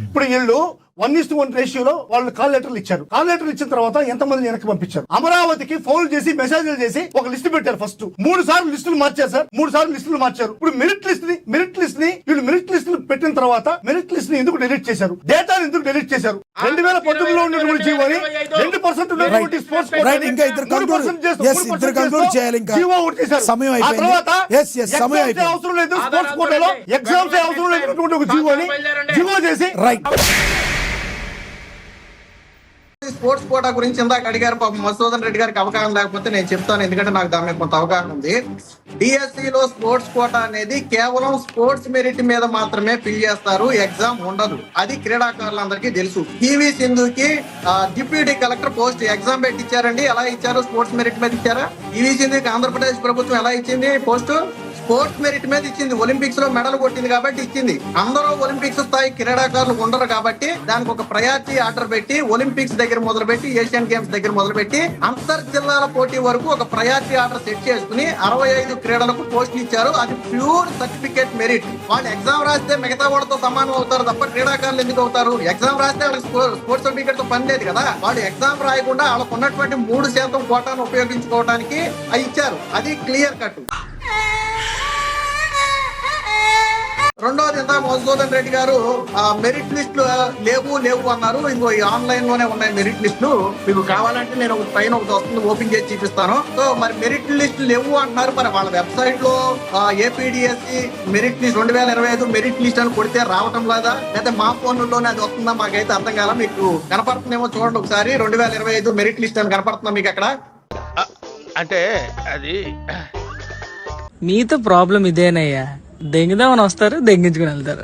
ఇప్పుడు వీళ్ళు 1:1 రేషియోలో వాళ్ళు కాల్ లెటర్లు ఇచ్చారు. కాల్ లెటర్లు ఇచ్చిన తర్వాత ఎంతమంది వెనక్కి పంపించారు? అమరావతికి ఫోన్ చేసి మెసేజ్లు చేసి ఒక లిస్ట్ పెట్టారు. ఫస్ట్ 3 సార్లు లిస్టులు మార్చారు సార్, 3 సార్లు లిస్టులు మార్చారు. ఇప్పుడు మెరిట్ లిస్ట్ ని వీళ్ళు మెరిట్ లిస్ట్ పెట్టిన తర్వాత మెరిట్ లిస్ట్ ని ఎందుకు డిలీట్ చేశారు? డేటాను ఎందుకు డిలీట్ చేశారు? 2019లో ఉన్నటువంటి జీవోని 2% ఉన్నటువంటి స్పోర్ట్స్ ఇంకా ఇద్దరు కంక్లూడ్ చేయాలి. ఇంకా సమయం అయిపోయింది. అవసరం లేదు స్పోర్ట్స్ కోటాలో ఎగ్జామ్స్ అవసరం లేనటువంటి ఒక జీవో చేసి రైట్. స్పోర్ట్స్ కోటా గురించి ఇందాక అడిగారు. పాపం మధుసూదన్ రెడ్డి గారికి అవగాహన లేకపోతే నేను చెప్తాను, ఎందుకంటే నాకు దాని మీద కొంత అవగాహన ఉంది. డిఎస్సిలో స్పోర్ట్స్ కోటా అనేది కేవలం స్పోర్ట్స్ మెరిట్ మీద మాత్రమే ఫిల్ చేస్తారు, ఎగ్జామ్ ఉండదు. అది క్రీడాకారులందరికీ తెలుసు. పివి సింధుకి డిప్యూటీ కలెక్టర్ పోస్ట్ ఎగ్జామ్ పెట్టి ఇచ్చారండి. ఎలా ఇచ్చారు? స్పోర్ట్స్ మెరిట్ మీద ఇచ్చారా? పివి సింధుకి ఆంధ్రప్రదేశ్ ప్రభుత్వం ఎలా ఇచ్చింది? పోస్ట్ స్పోర్ట్స్ మెరిట్ మీద ఇచ్చింది. ఒలింపిక్స్ లో మెడల్ కొట్టింది కాబట్టి ఇచ్చింది. అందరూ ఒలింపిక్స్ స్థాయి క్రీడాకారులు ఉండరు కాబట్టి దానికి ఒక ప్రయారిటీ ఆర్డర్ పెట్టి ఒలింపిక్స్ దగ్గర మొదలుపెట్టి ఏషియన్ గేమ్స్ దగ్గర మొదలుపెట్టి అంతర్ జిల్లాల పోటీ వరకు ఒక ప్రయారిటీ ఆర్డర్ సెట్ చేసుకుని 65 క్రీడలకు పోస్టులు ఇచ్చారు. అది ప్యూర్ సర్టిఫికేట్ మెరిట్. వాళ్ళు ఎగ్జామ్ రాస్తే మిగతా వాళ్ళతో సమానం అవుతారు తప్ప క్రీడాకారులు ఎందుకు అవుతారు? ఎగ్జామ్ రాస్తే వాళ్ళకి స్పోర్ట్స్ సర్టిఫికేట్ తో పని లేదు కదా. వాళ్ళు ఎగ్జామ్ రాయకుండా వాళ్ళకు ఉన్నటువంటి 3% కోటాను ఉపయోగించుకోవడానికి అది ఇచ్చారు. అది క్లియర్ కట్. రెండోది, ఇంత మధుసూదన్ రెడ్డి గారు మెరిట్ లిస్టులు లేవు అన్నారు. ఇంకో ఆన్లైన్ లోనే ఉన్నాయి మెరిట్ లిస్టులు. మీకు కావాలంటే నేను ఒక పైన ఒకటి వస్తుంది, ఓపెన్ చేసి చూపిస్తాను. సో మరి మెరిట్ లిస్ట్ లేవు అంటున్నారు. మరి వాళ్ళ వెబ్సైట్ లో APDSC merit list 2025 merit list అని కొడితే రావటం లేదా, లేదా మా ఫోన్లోనే అది వస్తుందా? మాకైతే అర్థం కాల. మీకు కనపడుతుందేమో చూడండి ఒకసారి. 2025 మెరిట్ లిస్ట్ అని కనపడుతుందా మీకు అక్కడ? అంటే అది మీతో ప్రాబ్లం ఇదేనయ్యా, దెంగుదామని వస్తారు, దెంగించుకుని వెళ్తారు.